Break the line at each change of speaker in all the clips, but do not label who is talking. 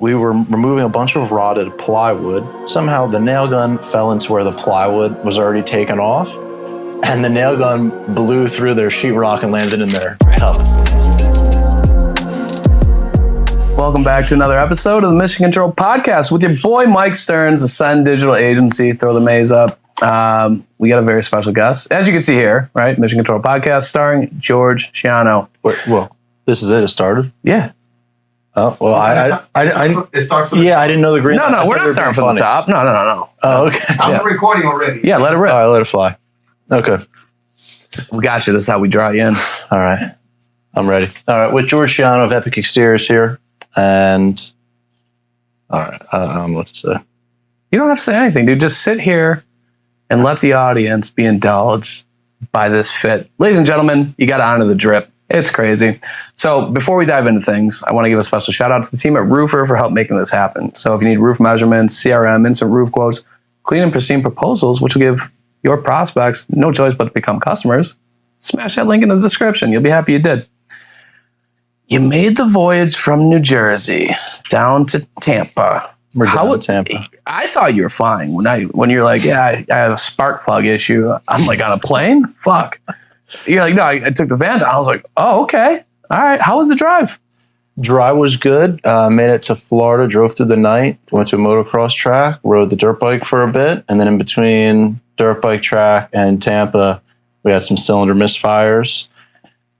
We were removing a bunch of rotted plywood. Somehow the nail gun fell into where the plywood was already taken off, and the nail gun blew through their sheetrock and landed in their tub.
Welcome back to another episode of the Mission Control Podcast with your boy Mike Stearns, Ascend Digital Agency. Throw the maze up. We got a very special guest, as you can see here, right? Mission Control Podcast starring George Schiano.
Well, this is it. It started.
Yeah.
Oh well,
It starts.
I didn't know the green.
No, we're not starting from the top. No.
Oh, okay.
I'm recording already.
Yeah, let it rip.
All right, let it fly. Okay.
We got you. This is how we draw you in.
All right. I'm ready. All right, with George Schiano of Epic Exteriors here, and all right, I don't know what to say.
You don't have to say anything, dude. Just sit here and let the audience be indulged by this fit. Ladies and gentlemen, you got to honor the drip. It's crazy. So before we dive into things, I want to give a special shout out to the team at Roofer for help making this happen. So if you need roof measurements, CRM, instant roof quotes, clean and pristine proposals, which will give your prospects no choice but to become customers, smash that link in the description. You'll be happy you did. You made the voyage from New Jersey down to Tampa.
We're down to Tampa.
I thought you were flying when you're like, I have a spark plug issue. I'm like, on a plane? Fuck. You're like, no, I took the van down. I was like, oh, okay. All right. How was the drive?
Drive was good. Made it to Florida, drove through the night, went to a motocross track, rode the dirt bike for a bit. And then in between dirt bike track and Tampa, we had some cylinder misfires.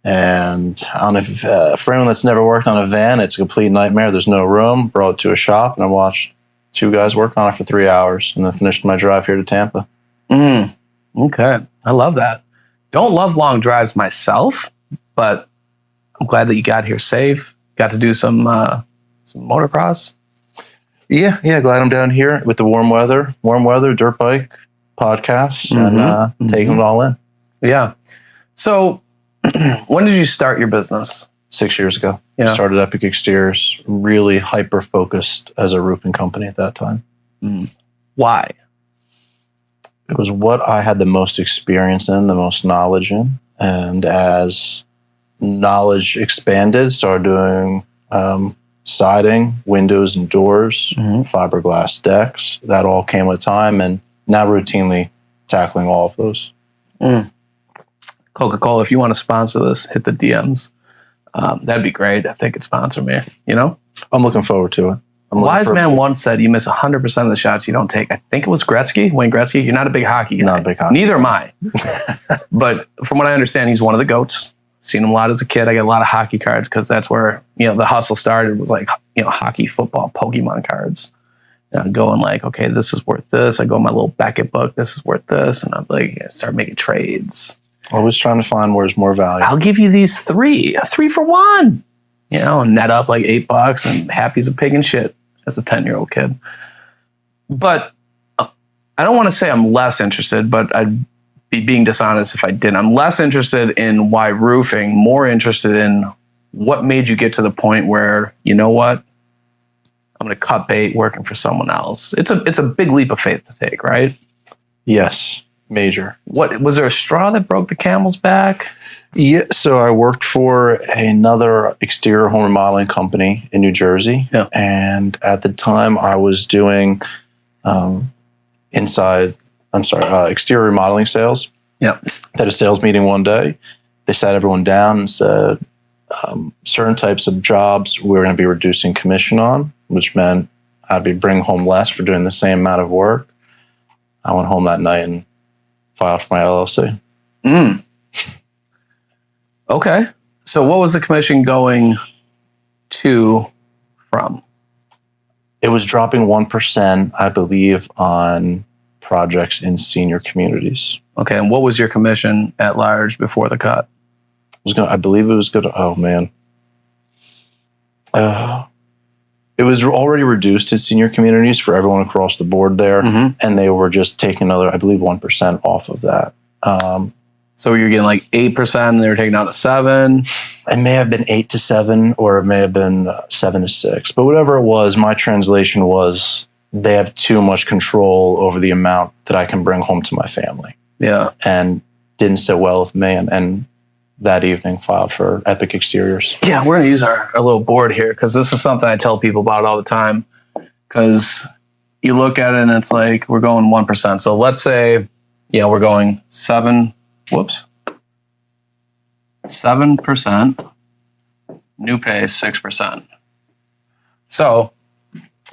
And I don't know if, for anyone that's never worked on a van, it's a complete nightmare. There's no room. Brought it to a shop, and I watched two guys work on it for 3 hours, and then finished my drive here to Tampa.
Okay. I love that. Don't love long drives myself, but I'm glad that you got here safe. Got to do some motocross. Yeah,
glad I'm down here with the warm weather, dirt bike podcasts, and taking it all in.
Yeah. So when did you start your business?
6 years ago.
Yeah.
Started Epic Exteriors, really hyper-focused as a roofing company at that time.
Why?
It was what I had the most experience in, the most knowledge in. And as knowledge expanded, started doing siding, windows and doors, fiberglass decks. That all came with time, and now routinely tackling all of those.
Coca-Cola, if you want to sponsor this, hit the DMs. That'd be great if they could sponsor me, you know?
I'm looking forward to it.
Wise man once said you miss 100% of the shots you don't take. I think it was Wayne Gretzky. You're not a big hockey guy.
Not a big hockey.
Neither am I. But from what I understand, he's one of the GOATs. Seen him a lot as a kid. I get a lot of hockey cards because that's where, the hustle started, was like, hockey, football, Pokemon cards. And I'd go and like, okay, this is worth this. I go in my little Beckett book, this is worth this. And I'd like start making trades.
Always trying to find where's more value.
I'll give you these a 3-for-1. And net up like $8 and happy as a pig and shit as a 10-year-old kid. But I don't want to say I'm less interested, but I'd be being dishonest if I didn't. I'm less interested in why roofing, more interested in what made you get to the point where, you know what, I'm going to cut bait working for someone else. It's a big leap of faith to take, right?
Yes, major.
What was there a straw that broke the camel's back?
Yeah, so I worked for another exterior home remodeling company in New Jersey.
Yeah.
And at the time I was doing exterior remodeling sales.
Yeah.
Had a sales meeting one day. They sat everyone down and said certain types of jobs we were going to be reducing commission on, which meant I'd be bringing home less for doing the same amount of work. I went home that night and filed for my LLC.
Okay. So what was the commission going to from?
It was dropping 1%, I believe, on projects in senior communities.
Okay. And what was your commission at large before the cut?
I believe it was good. Oh, man. It was already reduced in senior communities for everyone across the board there. And they were just taking another, I believe, 1% off of that.
So you're getting like 8% and they were taking down to 7%?
It may have been 8 to 7, or it may have been 7 to 6. But whatever it was, my translation was they have too much control over the amount that I can bring home to my family.
Yeah.
And didn't sit well with me. And that evening filed for Epic Exteriors.
Yeah, we're going to use our little board here because this is something I tell people about all the time. Because you look at it and it's like we're going 1%. So let's say, we're going 7%. New pay 6%. So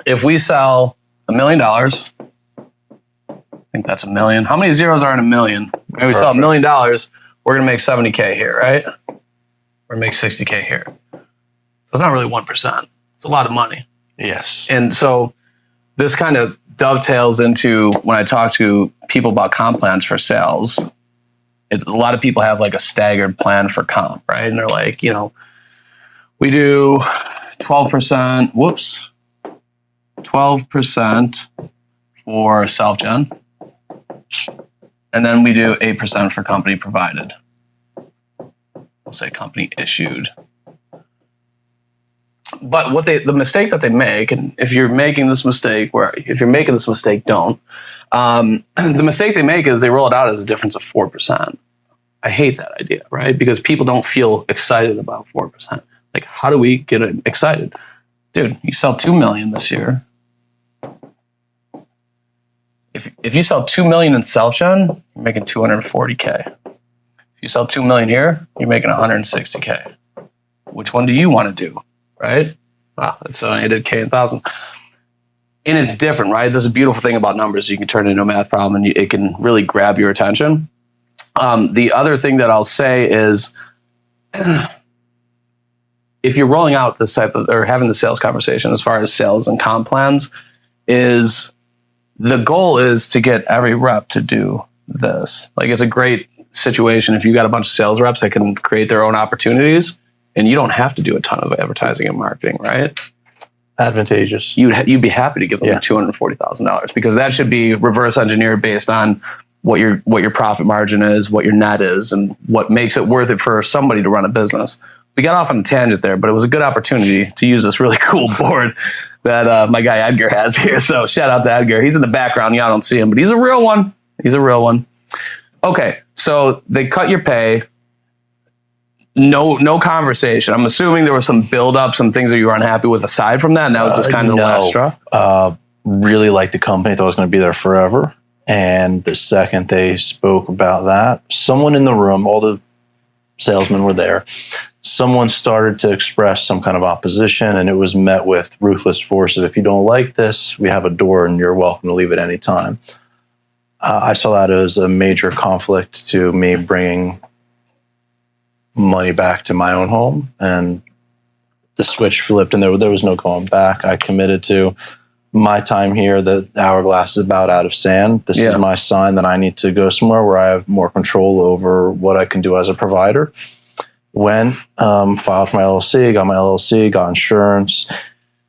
if we sell $1 million, I think that's $1 million. How many zeros are in $1 million? Maybe we sell $1 million, we're going to make 70K here, right? We're going to make 60K here. So it's not really 1%. It's a lot of money.
Yes.
And so this kind of dovetails into when I talk to people about comp plans for sales. A lot of people have like a staggered plan for comp, right? And they're like, we do 12%, 12% for self-gen. And then we do 8% for company provided. We'll say company issued. But the mistake that they make, and if you're making this mistake, don't. The mistake they make is they roll it out as a difference of 4%. I hate that idea, right? Because people don't feel excited about 4%. Like, how do we get excited? Dude, you sell 2 million this year. If you sell 2 million in self-gen, you're making 240K. If you sell 2 million here, you're making 160K. Which one do you want to do? Right? Wow, that's only I did K in thousands. And it's different, right? There's a beautiful thing about numbers. You can turn it into a math problem and it can really grab your attention. The other thing that I'll say is if you're rolling out this type of, or having the sales conversation as far as sales and comp plans, is the goal is to get every rep to do this. Like, it's a great situation if you got a bunch of sales reps that can create their own opportunities. And you don't have to do a ton of advertising and marketing, right?
Advantageous.
You'd be happy to give them $240,000 because that should be reverse engineered based on what your profit margin is, what your net is, and what makes it worth it for somebody to run a business. We got off on a tangent there, but it was a good opportunity to use this really cool board that my guy Edgar has here. So shout out to Edgar. He's in the background. Y'all don't see him, but he's a real one. Okay, so they cut your pay. No conversation. I'm assuming there was some build up, some things that you were unhappy with aside from that, and that was just kind of the last straw.
Really liked the company. Thought I was going to be there forever. And the second they spoke about that, someone in the room, all the salesmen were there, someone started to express some kind of opposition, and it was met with ruthless force of, if you don't like this, we have a door and you're welcome to leave at any time. I saw that as a major conflict to me bringing money back to my own home, and the switch flipped, and there was no going back. I committed to my time here. The hourglass is about out of sand. This is my sign that I need to go somewhere where I have more control over what I can do as a provider. Went, filed for my LLC, got insurance,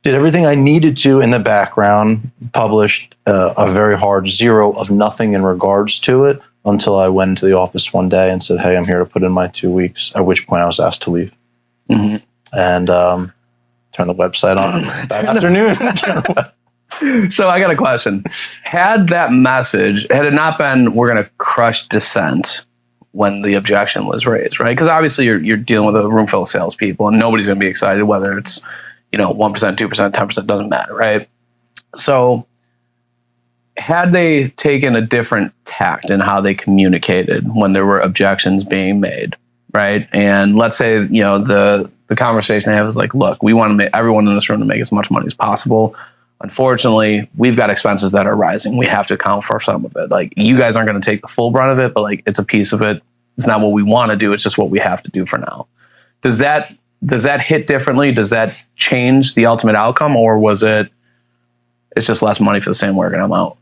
did everything I needed to in the background, published a very hard zero of nothing in regards to it, until I went into the office one day and said, hey, I'm here to put in my 2 weeks, at which point I was asked to leave. Mm-hmm. And turn the website on that afternoon.
So I got a question. Had that message, had it not been, we're going to crush dissent when the objection was raised, right? Because obviously you're dealing with a room full of salespeople and nobody's going to be excited, whether it's 1%, 2%, 10%, doesn't matter, right? So had they taken a different tact in how they communicated when there were objections being made, right? And let's say, the conversation they have is like, look, we want to make everyone in this room to make as much money as possible. Unfortunately, we've got expenses that are rising. We have to account for some of it. Like, you guys aren't going to take the full brunt of it, but like, it's a piece of it. It's not what we want to do. It's just what we have to do for now. Does that hit differently? Does that change the ultimate outcome, or was it's just less money for the same work and I'm out?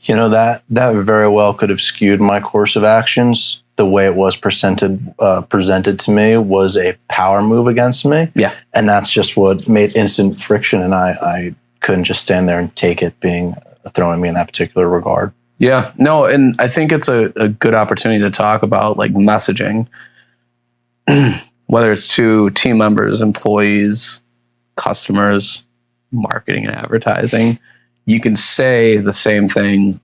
That very well could have skewed my course of actions. The way it was presented to me was a power move against me. Yeah. And that's just what made instant friction. And I couldn't just stand there and take it being thrown at me in that particular regard.
Yeah, no. And I think it's a good opportunity to talk about like messaging, whether it's to team members, employees, customers, marketing and advertising. You can say the same thing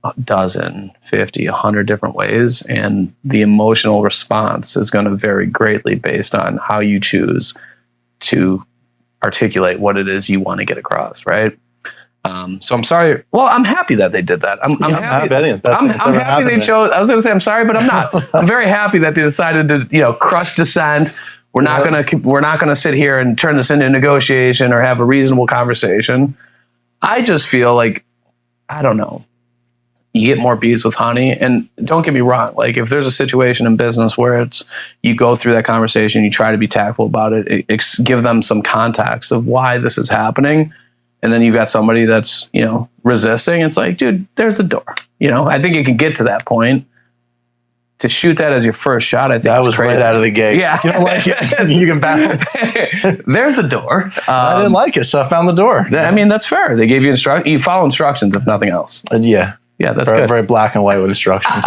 a dozen, 50, 100 different ways. And the emotional response is going to vary greatly based on how you choose to articulate what it is you want to get across, right? So I'm sorry. Well, I'm happy that they did that. I'm happy.
I think that's
I'm happy they chose. I was going to say I'm sorry, but I'm not. I'm very happy that they decided to, crush dissent. We're not gonna sit here and turn this into a negotiation or have a reasonable conversation. I just feel like, I don't know. You get more bees with honey, and don't get me wrong. Like, if there's a situation in business where you go through that conversation, you try to be tactful about it, give them some context of why this is happening. And then you got somebody that's, resisting. It's like, dude, there's the door. I think it can get to that point. To shoot that as your first shot, I think
that was
crazy.
Right out of the gate.
Yeah.
If you don't like it, you can bounce.
There's a door.
I didn't like it, so I found the door.
I mean, that's fair. They gave you You follow instructions, if nothing else.
Yeah.
Yeah, that's
very,
good.
very black and white with instructions.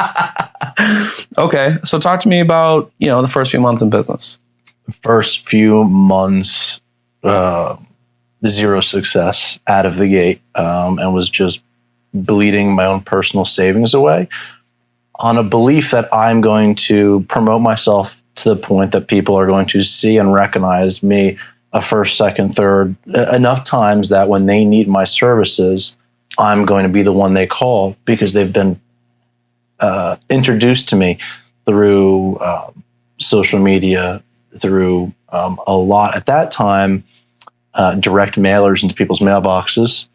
Okay, so talk to me about, the first few months in business.
First few months, zero success out of the gate, and was just bleeding my own personal savings away on a belief that I'm going to promote myself to the point that people are going to see and recognize me a first, second, third, enough times that when they need my services, I'm going to be the one they call because they've been introduced to me through social media, through a lot at that time, direct mailers into people's mailboxes.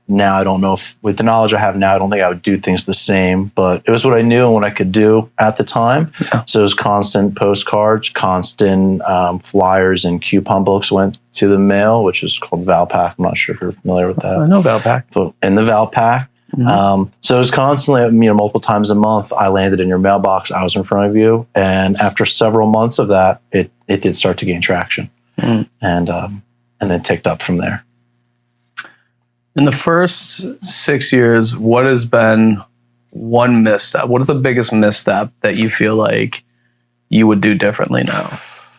Now, I don't know if with the knowledge I have now, I don't think I would do things the same, but it was what I knew and what I could do at the time. Yeah. So it was constant postcards, constant flyers and coupon books went to the mail, which is called Valpak. I'm not sure if you're familiar with that.
I know Valpak.
But in the Valpak. Mm-hmm. So it was constantly, multiple times a month, I landed in your mailbox, I was in front of you. And after several months of that, it did start to gain traction and then ticked up from there.
In the first 6 years, what has been one misstep? What is the biggest misstep that you feel like you would do differently now,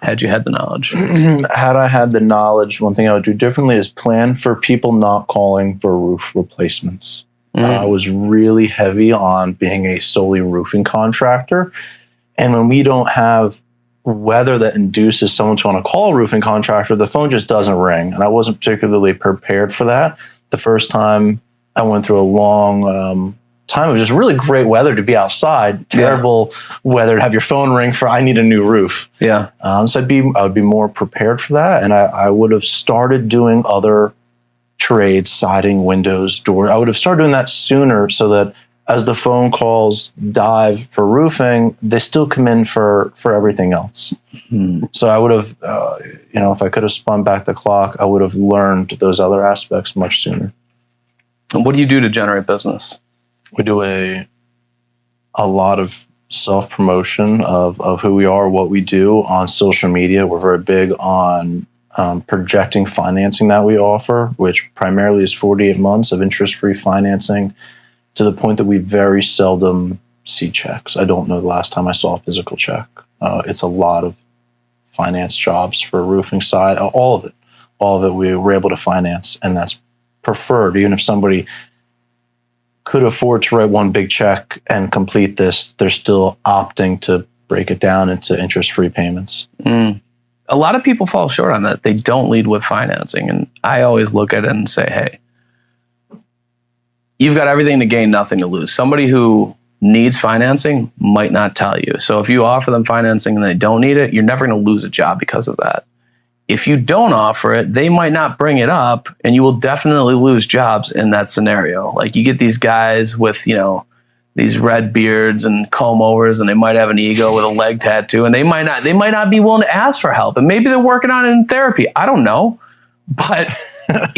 had you had the knowledge?
Had I had the knowledge, one thing I would do differently is plan for people not calling for roof replacements. I was really heavy on being a solely roofing contractor. And when we don't have weather that induces someone to want to call a roofing contractor, the phone just doesn't ring. And I wasn't particularly prepared for that. The first time I went through a long time of just really great weather to be outside, terrible weather to have your phone ring for, I need a new roof.
Yeah.
So I would be more prepared for that. And I would have started doing other trades, siding, windows, door. I would have started doing that sooner so that as the phone calls dive for roofing, they still come in for everything else. So I would have, if I could have spun back the clock, I would have learned those other aspects much sooner.
And what do you do to generate business?
We do a lot of self-promotion of who we are, what we do on social media. We're very big on projecting financing that we offer, which primarily is 48 months of interest-free financing, to the point that we very seldom see checks. I don't know the last time I saw a physical check. It's a lot of finance jobs for roofing side, all of it we were able to finance, and that's preferred. Even if somebody could afford to write one big check and complete this, they're still opting to break it down into interest-free payments.
A lot of people fall short on that. They don't lead with financing. And I always look at it and say, hey, you've got everything to gain, nothing to lose. Somebody who needs financing might not tell you. So if you offer them financing and they don't need it, you're never going to lose a job because of that. If you don't offer it, they might not bring it up, and you will definitely lose jobs in that scenario. Like, you get these guys with, these red beards and comb overs, and they might have an ego with a leg tattoo, and they might not be willing to ask for help. And maybe they're working on it in therapy. I don't know. But
but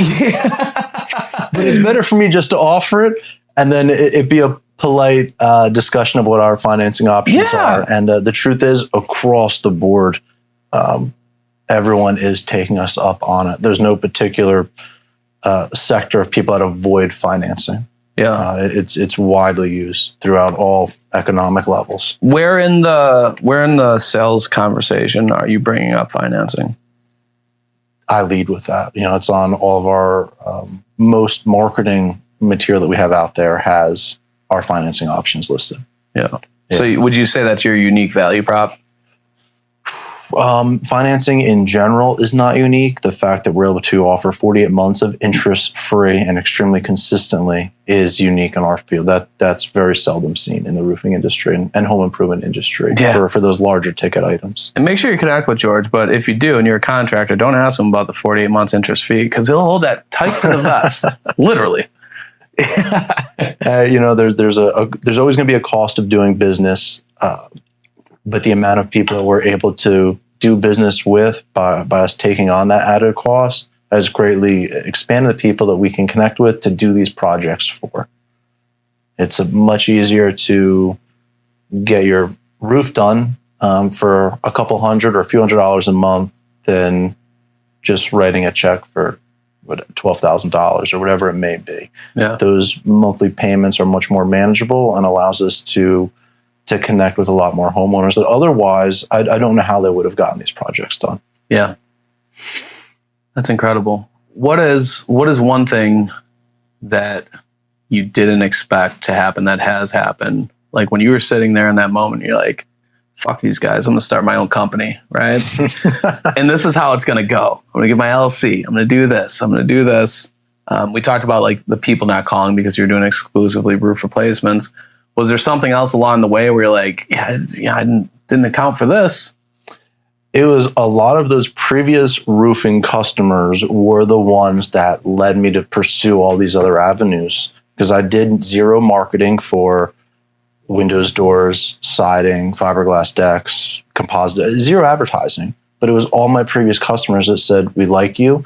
it's better for me just to offer it, and then it be a polite discussion of what our financing options are. And the truth is, across the board, everyone is taking us up on it. There's no particular sector of people that avoid financing.
Yeah,
it's widely used throughout all economic levels.
Where in the sales conversation are you bringing up financing?
I lead with that. It's on all of our most marketing material that we have out there has our financing options listed.
Yeah. So would you say that's your unique value prop?
Financing in general is not unique. The fact that we're able to offer 48 months of interest-free and extremely consistently is unique in our field. That's very seldom seen in the roofing industry and home improvement industry for those larger ticket items.
And make sure you connect with George. But if you do and you're a contractor, don't ask him about the 48 months interest fee because he'll hold that tight to the vest, literally.
There's always going to be a cost of doing business. But the amount of people that we're able to do business with by us taking on that added cost has greatly expanded the people that we can connect with to do these projects for. It's much easier to get your roof done for a couple hundred or a few $100s a month than just writing a check for $12,000 or whatever it may be.
Yeah.
Those monthly payments are much more manageable and allows us to connect with a lot more homeowners that otherwise I don't know how they would have gotten these projects done.
Yeah. That's incredible. What is one thing that you didn't expect to happen that has happened? Like when you were sitting there in that moment, you're like, fuck these guys, I'm going to start my own company, right? And this is how it's going to go. I'm going to get my LLC. I'm going to do this. I'm going to do this. We talked about like the people not calling because you're doing exclusively roof replacements. Was there something else along the way where you're like, I didn't account for this?
It was a lot of those previous roofing customers were the ones that led me to pursue all these other avenues because I did zero marketing for windows, doors, siding, fiberglass decks, composite, zero advertising. But it was all my previous customers that said, we like you,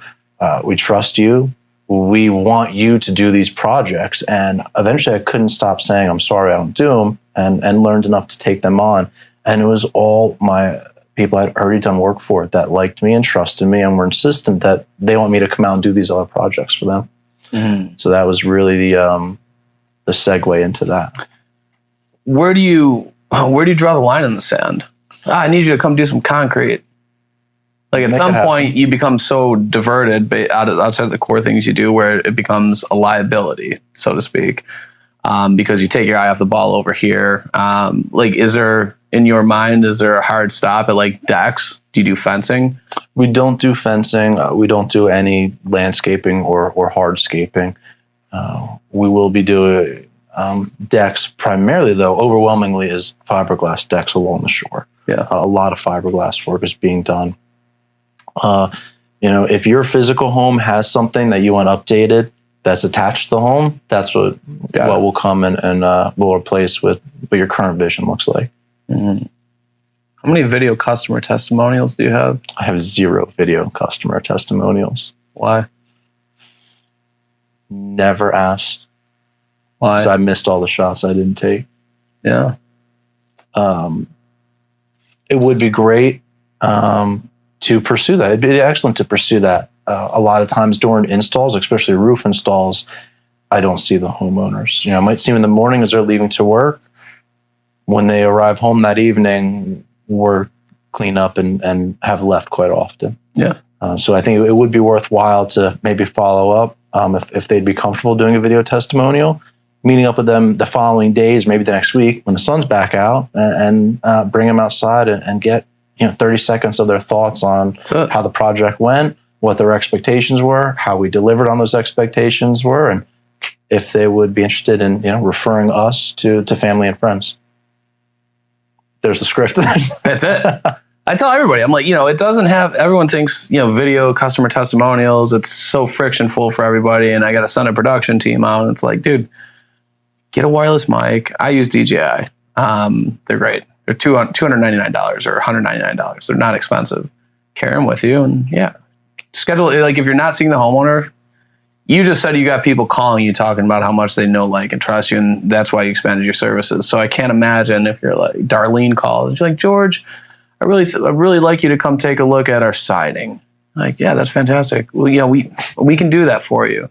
we trust you, we want you to do these projects. And eventually I couldn't stop saying, I'm sorry, I don't do them, and learned enough to take them on. And it was all my people I'd already done work for that liked me and trusted me and were insistent that they want me to come out and do these other projects for them. Mm-hmm. So that was really the segue into that.
Where do you draw the line in the sand? I need you to come do some concrete. Like at some point you become so diverted outside of the core things you do where it becomes a liability, so to speak, because you take your eye off the ball over here. Like, in your mind, is there a hard stop at like decks? Do you do fencing?
We don't do fencing. We don't do any landscaping or hardscaping. We will be doing decks primarily, though, overwhelmingly is fiberglass decks along the shore.
Yeah.
A lot of fiberglass work is being done. If your physical home has something that you want updated that's attached to the home, that's what will come and will replace with what your current vision looks like.
Mm-hmm. How many video customer testimonials do you have?
I have 0 video customer testimonials.
Why?
Never asked.
Why?
So I missed all the shots I didn't take.
Yeah.
It would be great to pursue that. It'd be excellent to pursue that. A lot of times during installs, especially roof installs, I don't see the homeowners. I might see them in the morning as they're leaving to work. When they arrive home that evening, we're clean up and have left quite often.
Yeah.
So I think it would be worthwhile to maybe follow up if they'd be comfortable doing a video testimonial, meeting up with them the following days, maybe the next week when the sun's back out, and bring them outside and get 30 seconds of their thoughts on how the project went, what their expectations were, how we delivered on those expectations were, and if they would be interested in referring us to family and friends. There's the script.
That's it. I tell everybody, I'm like, it doesn't have, everyone thinks, video customer testimonials, it's so frictionful for everybody. And I got to send a production team out. And it's like, dude, get a wireless mic. I use DJI. They're great. They're $299 or $199. They're not expensive. Carry them with you. And schedule it. Like if you're not seeing the homeowner, you just said you got people calling you talking about how much they know, like, and trust you, and that's why you expanded your services. So I can't imagine if you're like Darlene calls, you're like, George, I really like you to come take a look at our siding. Like, yeah, that's fantastic. Well, we can do that for you.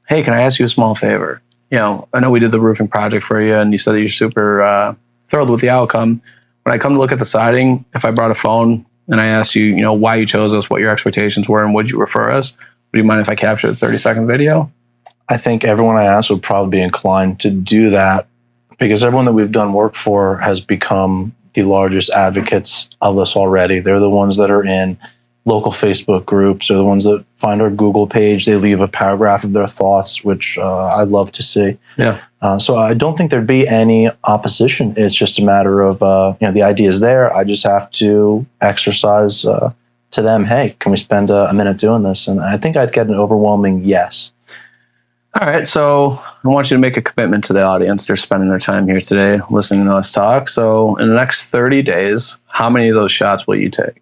Hey, can I ask you a small favor? I know we did the roofing project for you, and you said that you're super thrilled with the outcome. When I come to look at the siding, if I brought a phone and I asked you, why you chose us, what your expectations were, and would you refer us? Would you mind if I captured a 30-second video?
I think everyone I asked would probably be inclined to do that because everyone that we've done work for has become the largest advocates of us already. They're the ones that are in local Facebook groups, or the ones that find our Google page. They leave a paragraph of their thoughts, which I love to see.
Yeah.
So I don't think there'd be any opposition. It's just a matter of, the idea is there. I just have to exercise to them, hey, can we spend a minute doing this? And I think I'd get an overwhelming yes.
All right. So I want you to make a commitment to the audience. They're spending their time here today listening to us talk. So in the next 30 days, how many of those shots will you take?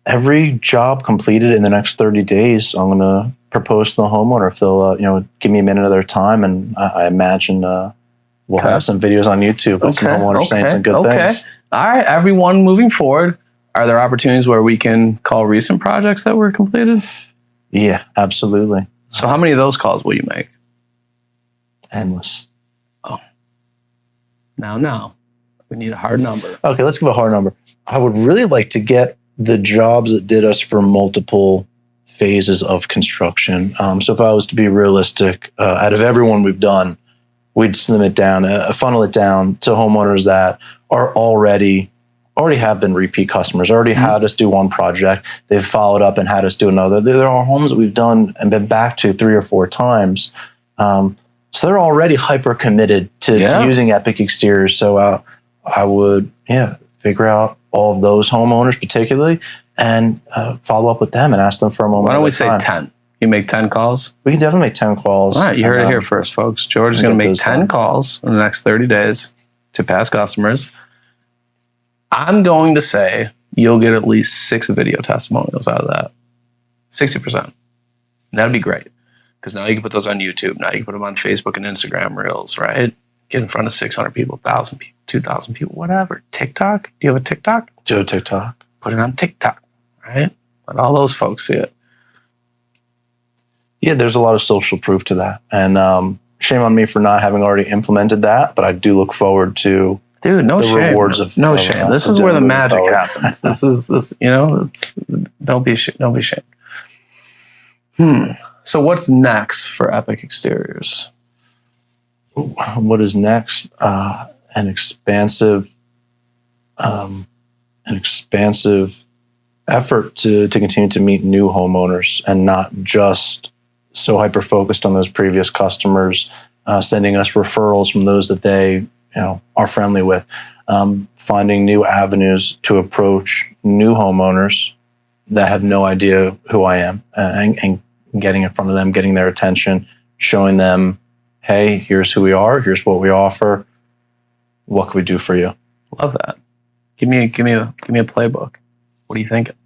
Every job completed in the next 30 days, I'm going to propose to the homeowner if they'll, give me a minute of their time. And I imagine we'll have some videos on YouTube of some homeowners saying some good things.
All right. Everyone moving forward, are there opportunities where we can call recent projects that were completed?
Yeah, absolutely.
So how many of those calls will you make?
Endless.
Oh. Now. We need a hard number.
Okay, let's give a hard number. I would really like to get the jobs that did us for multiple phases of construction. So if I was to be realistic, out of everyone we've done, we'd slim it down, funnel it down to homeowners that are already have been repeat customers, already had us do one project. They've followed up and had us do another. There are homes that we've done and been back to 3 or 4 times. So they're already hyper committed to using Epic Exteriors. So I would, figure out all of those homeowners particularly and follow up with them and ask them for a moment.
Why don't we say 10? You make 10 calls?
We can definitely make 10 calls.
All right, you heard it here first, folks. George is going to make 10 calls in the next 30 days to past customers. I'm going to say you'll get at least 6 video testimonials out of that. 60%. That'd be great. Because now you can put those on YouTube. Now you can put them on Facebook and Instagram Reels, right? Get in front of 600 people, 1,000 people, 2,000 people, whatever. TikTok? Do you have a TikTok?
Do a TikTok.
Put it on TikTok, right? Let all those folks see it.
Yeah, there's a lot of social proof to that. And shame on me for not having already implemented that, but I do look forward to
the
shame. Rewards of
shame. This is where the magic happens. Don't be ashamed. So what's next for Epic Exteriors?
What is next? An expansive effort to continue to meet new homeowners and not just so hyper focused on those previous customers, sending us referrals from those that they are friendly with, finding new avenues to approach new homeowners that have no idea who I am, and getting in front of them, getting their attention, showing them, hey, here's who we are, here's what we offer. What can we do for you?
Love that. Give me a playbook. What are you thinking?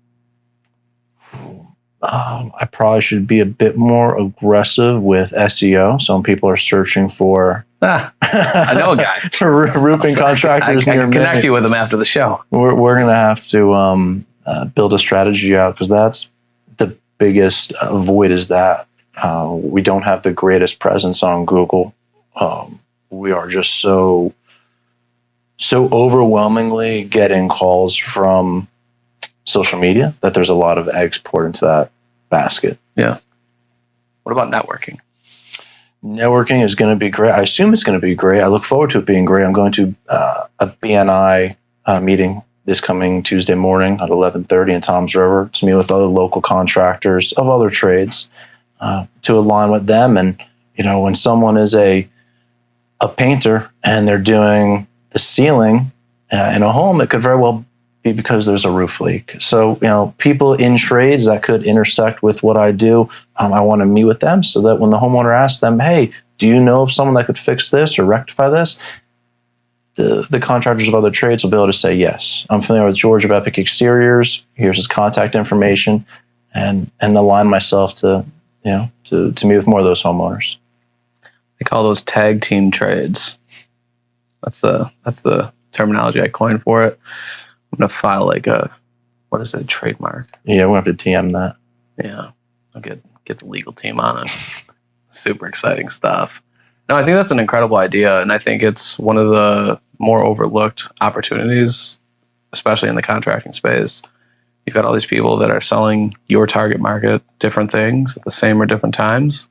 I probably should be a bit more aggressive with SEO. Some people are searching for
I know a guy
for roofing contractors.
I can connect you with him after the show.
We're going to have to build a strategy out, because that's the biggest void, is that we don't have the greatest presence on Google. We are just so overwhelmingly getting calls from social media that there's a lot of eggs poured into that basket.
Yeah. What about networking?
Networking is going to be great. I assume it's going to be great. I look forward to it being great. I'm going to a BNI meeting this coming Tuesday morning at 11:30 in Toms River to meet with other local contractors of other trades to align with them. And when someone is a painter and they're doing the ceiling in a home, it could very well be because there's a roof leak. So, people in trades that could intersect with what I do, I want to meet with them so that when the homeowner asks them, hey, do you know of someone that could fix this or rectify this? The contractors of other trades will be able to say, yes, I'm familiar with George of Epic Exteriors. Here's his contact information, and align myself to meet with more of those homeowners.
They call those tag team trades. That's the terminology I coined for it. I'm gonna file a trademark.
Yeah, we'll have to TM that.
Yeah, I'll get the legal team on it. Super exciting stuff. No, I think that's an incredible idea, and I think it's one of the more overlooked opportunities, especially in the contracting space. You've got all these people that are selling your target market different things at the same or different times.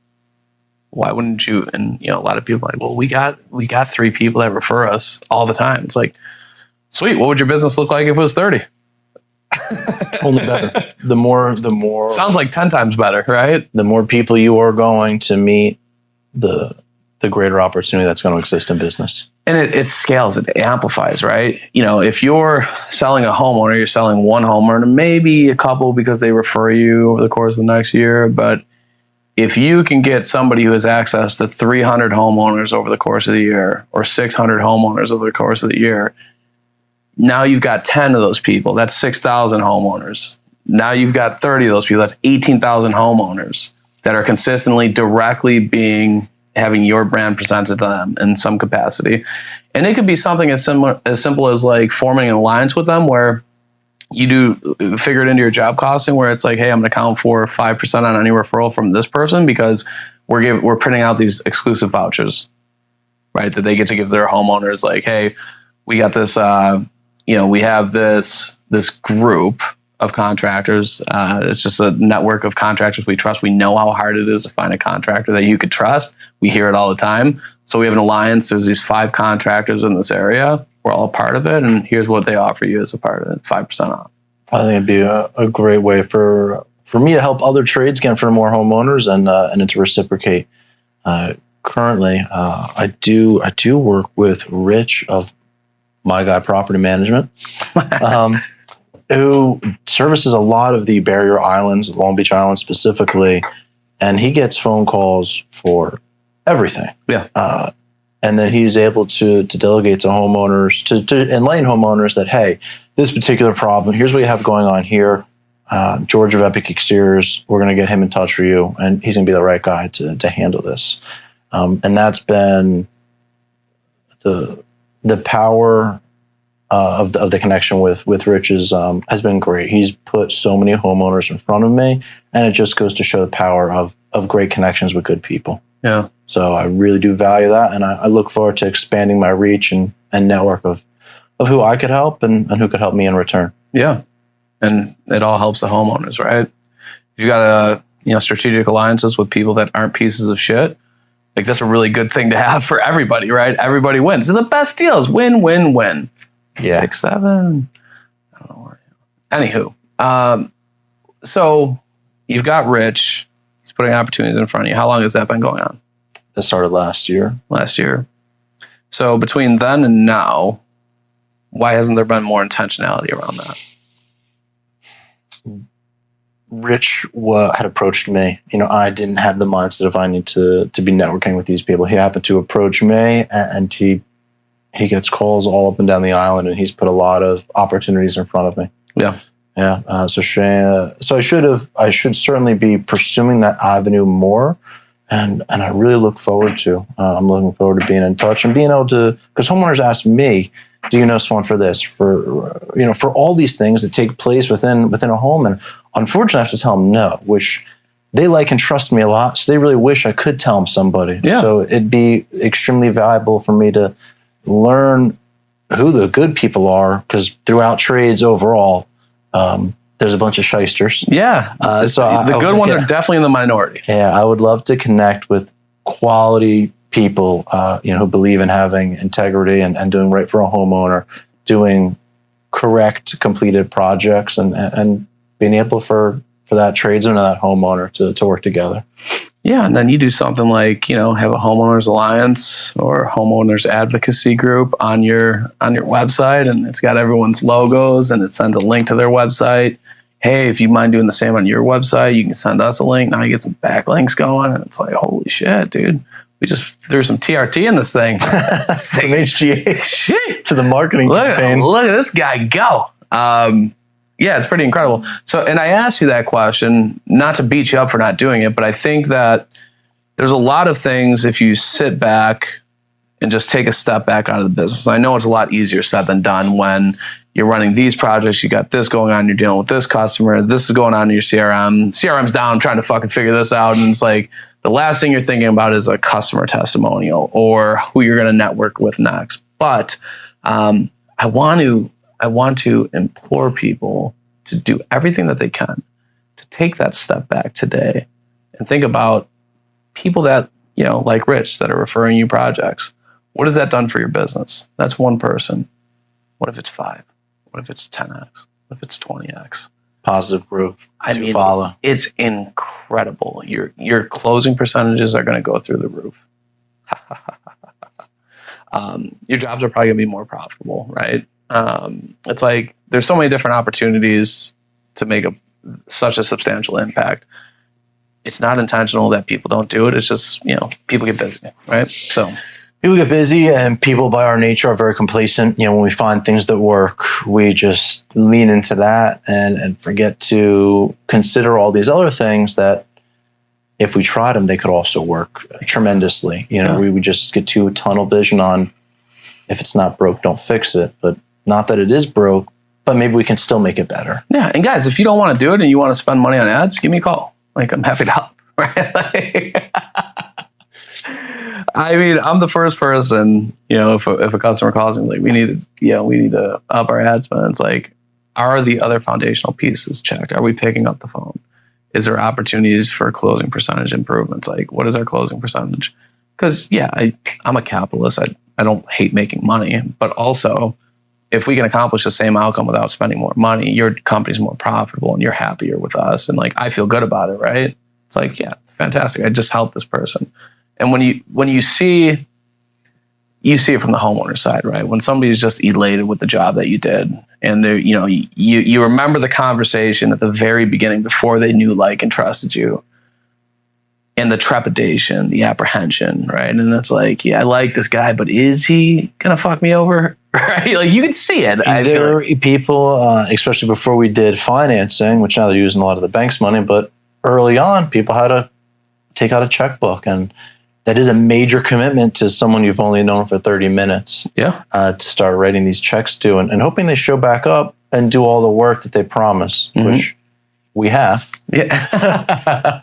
why wouldn't you? And a lot of people are like, well, we got 3 people that refer us all the time. It's like, sweet. What would your business look like if it was 30?
Only better. The more
Sounds like 10 times better, right?
the more people you are going to meet, the greater opportunity that's going to exist in business.
And it scales, it amplifies, right? If you're selling a homeowner, you're selling one homeowner, maybe a couple because they refer you over the course of the next year. But if you can get somebody who has access to 300 homeowners over the course of the year or 600 homeowners over the course of the year, now you've got 10 of those people. That's 6,000 homeowners. Now you've got 30 of those people. That's 18,000 homeowners that are consistently directly having your brand presented to them in some capacity. And it could be something as simple as like forming an alliance with them where you do figure it into your job costing where it's like, hey, I'm going to count for 5% on any referral from this person because we're printing out these exclusive vouchers, right? That they get to give their homeowners like, hey, we got this, we have this group of contractors. It's just a network of contractors we trust. We know how hard it is to find a contractor that you could trust. We hear it all the time. So we have an alliance. There's these 5 contractors in this area. We're all a part of it. And here's what they offer you as a part of it, 5% off.
I think it'd be a great way for me to help other trades get in front of more homeowners and to reciprocate. Currently, I do work with Rich of My Guy Property Management, who services a lot of the barrier islands, Long Beach Island specifically, and he gets phone calls for everything.
Yeah.
And then he's able to delegate to homeowners, to enlighten homeowners that, hey, this particular problem, here's what you have going on here. George of Epic Exteriors, we're going to get him in touch with you, and he's going to be the right guy to handle this. And that's been the power of the connection with Rich's has been great. He's put so many homeowners in front of me, and it just goes to show the power of great connections with good people.
Yeah.
So I really do value that, and I look forward to expanding my reach and network of who I could help and who could help me in return.
Yeah. And it all helps the homeowners, right? If you got strategic alliances with people that aren't pieces of shit, like that's a really good thing to have for everybody, right? Everybody wins. So the best deals, win, win, win.
Yeah.
6, 7. I don't know where. Anywho, so you've got Rich. He's putting opportunities in front of you. How long has that been going on?
That started last year.
So between then and now, why hasn't there been more intentionality around that?
Rich had approached me. I didn't have the mindset of I need to be networking with these people. He happened to approach me, and he gets calls all up and down the island, and he's put a lot of opportunities in front of me.
Yeah.
Yeah. So I should certainly be pursuing that avenue more. And I really look forward to. I'm looking forward to being in touch and being able to, because homeowners ask me, do you know someone for this, for all these things that take place within a home, and unfortunately I have to tell them no, which they like and trust me a lot, so they really wish I could tell them somebody.
Yeah.
So it'd be extremely valuable for me to learn who the good people are, because throughout trades overall, there's a bunch of shysters.
Yeah. The good ones are definitely in the minority.
Yeah, I would love to connect with quality people, who believe in having integrity and doing right for a homeowner, doing correct, completed projects, and being able for that tradesman and that homeowner to work together.
Yeah, and then you do something like, have a homeowners alliance or homeowners advocacy group on your website, and it's got everyone's logos, and it sends a link to their website. Hey, if you mind doing the same on your website, you can send us a link. Now you get some backlinks going, and it's like, holy shit, dude. We just threw some TRT in this thing.
Some HGH
shit
to the marketing campaign.
Look at this guy go. Yeah, it's pretty incredible. So, and I asked you that question, not to beat you up for not doing it, but I think that there's a lot of things, if you sit back and just take a step back out of the business. I know it's a lot easier said than done when you're running these projects, you got this going on, you're dealing with this customer, this is going on in your CRM. CRM's down, I'm trying to fucking figure this out. And it's like, the last thing you're thinking about is a customer testimonial or who you're going to network with next. But I want to implore people to do everything that they can to take that step back today and think about people that like Rich that are referring you projects. What has that done for your business? That's one person. What if it's 5? What if it's 10x? What if it's 20x?
Positive growth to follow.
It's incredible. Your closing percentages are going to go through the roof. Your jobs are probably going to be more profitable, right? It's like there's so many different opportunities to make such a substantial impact. It's not intentional that people don't do it. It's just, people get busy, right? So
people get busy, and people by our nature are very complacent. When we find things that work, we just lean into that and forget to consider all these other things that if we tried them, they could also work tremendously. We just get too tunnel vision on if it's not broke, don't fix it. But not that it is broke, but maybe we can still make it better.
Yeah. And guys, if you don't want to do it and you want to spend money on ads, give me a call. Like, I'm happy to help. Right? I mean, I'm the first person, if a customer calls me, like, we need to up our ad spend. It's like, are the other foundational pieces checked? Are we picking up the phone? Is there opportunities for closing percentage improvements? Like, what is our closing percentage? Because, I'm a capitalist. I don't hate making money, but also, if we can accomplish the same outcome without spending more money, your company's more profitable and you're happier with us. And like, I feel good about it, right? It's like, yeah, fantastic. I just helped this person. And when you see it from the homeowner side, right? When somebody's just elated with the job that you did, and you remember the conversation at the very beginning before they knew, like, and trusted you, and the trepidation, the apprehension, right? And it's like, yeah, I like this guy, but is he gonna fuck me over? Right? Like, you can see it.
There are people, especially before we did financing, which now they're using a lot of the bank's money, but early on, people had to take out a checkbook, and that is a major commitment to someone you've only known for 30 minutes.
Yeah.
To start writing these checks to, and hoping they show back up and do all the work that they promise, which we have.
Yeah.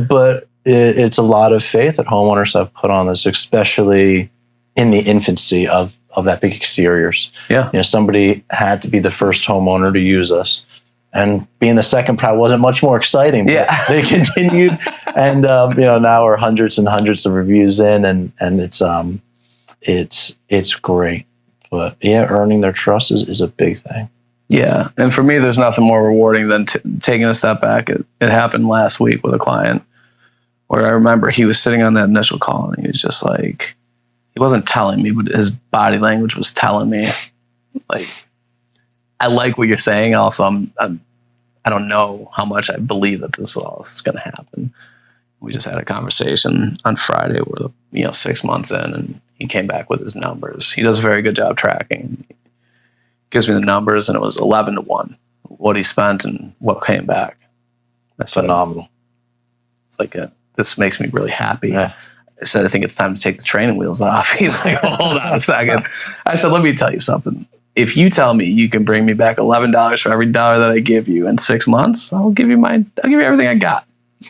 But it's a lot of faith that homeowners have put on this, especially in the infancy of that big exteriors.
Yeah.
Somebody had to be the first homeowner to use us. And being the second probably wasn't much more exciting. But they continued, and now we're hundreds and hundreds of reviews in, and it's great. But earning their trust is a big thing.
Yeah, and for me, there's nothing more rewarding than taking a step back. It happened last week with a client where I remember he was sitting on that initial call, and he was just like, he wasn't telling me, but his body language was telling me, like, I like what you're saying. Also, I don't know how much I believe that this is going to happen. We just had a conversation on Friday. We're 6 months in, and he came back with his numbers. He does a very good job tracking. He gives me the numbers, and it was 11-1 what he spent and what came back.
That's phenomenal.
It's like this makes me really happy.
Yeah.
I said, I think it's time to take the training wheels off. He's like, hold on a second. I said, let me tell you something. If you tell me you can bring me back $11 for every dollar that I give you in 6 months, I'll give you everything I got.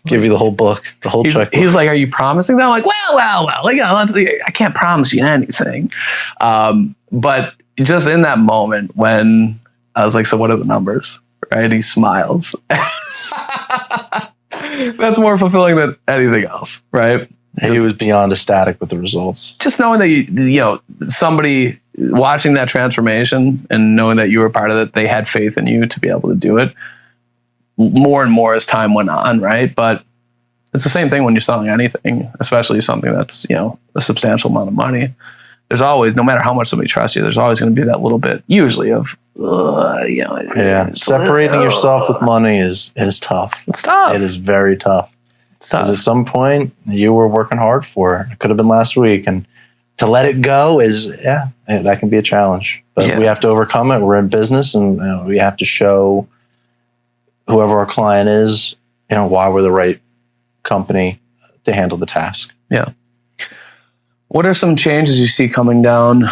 Give you the whole book, the whole checkbook.
He's like, are you promising that? I'm like, well. Like, I can't promise you anything. But just in that moment when I was like, so what are the numbers? Right? He smiles. That's more fulfilling than anything else, right?
He was beyond ecstatic with the results.
Just knowing that somebody watching that transformation and knowing that you were part of it, they had faith in you to be able to do it more and more as time went on, right? But it's the same thing when you're selling anything, especially something that's, a substantial amount of money. There's always, no matter how much somebody trusts you, there's always going to be that little bit, usually, of,
separating yourself with money is tough.
It's tough.
It is very tough. Because at some point, you were working hard for it. It could have been last week. And to let it go that can be a challenge. But we have to overcome it. We're in business, and we have to show whoever our client is, why we're the right company to handle the task.
Yeah. What are some changes you see coming down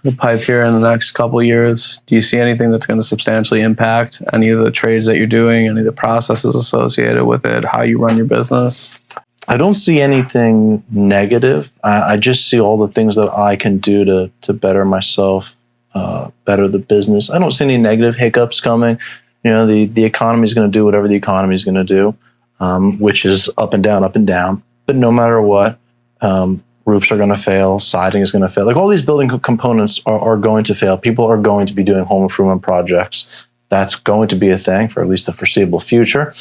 the pipe here in the next couple of years? Do you see anything that's going to substantially impact any of the trades that you're doing, any of the processes associated with it, how you run your business?
I don't see anything negative. I just see all the things that I can do to better myself, better the business. I don't see any negative hiccups coming. The economy is going to do whatever the economy is going to do, which is up and down. But no matter what, Roofs are going to fail. Siding is going to fail. Like all these building components are going to fail. People are going to be doing home improvement projects. That's going to be a thing for at least the foreseeable future.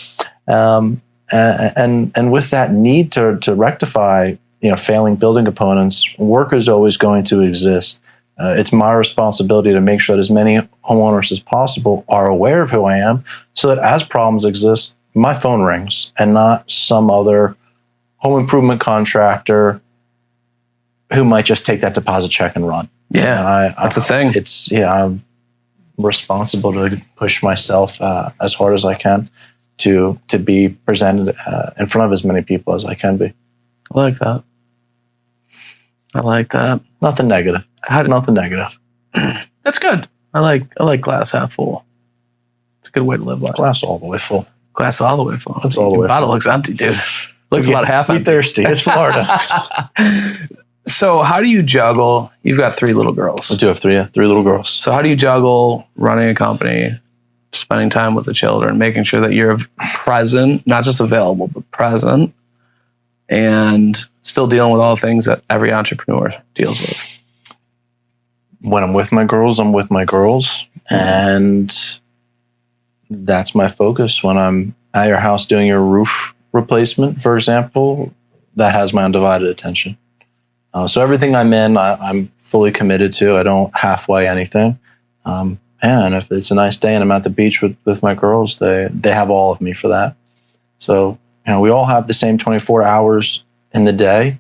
And with that need to rectify, failing building components, work is always going to exist. It's my responsibility to make sure that as many homeowners as possible are aware of who I am, so that as problems exist, my phone rings and not some other home improvement contractor who might just take that deposit check and run.
Yeah, that's a thing.
I'm responsible to push myself as hard as I can to be presented in front of as many people as I can be.
I like that.
Nothing negative. Nothing negative.
That's good. I like glass half full. It's a good way to live life.
Glass all the way full.
Glass all the way full.
That's all the way.
Bottle looks empty, dude. Looks about half empty.
Be thirsty. It's Florida.
So how do you juggle? You've got 3 little girls.
I do have 3 little girls.
So how do you juggle running a company, spending time with the children, making sure that you're present, not just available, but present, and still dealing with all the things that every entrepreneur deals with?
When I'm with my girls, I'm with my girls. And that's my focus. When I'm at your house doing your roof replacement, for example, that has my undivided attention. So everything I'm in, I'm fully committed to. I don't halfway anything. And if it's a nice day and I'm at the beach with my girls, they have all of me for that. So, we all have the same 24 hours in the day.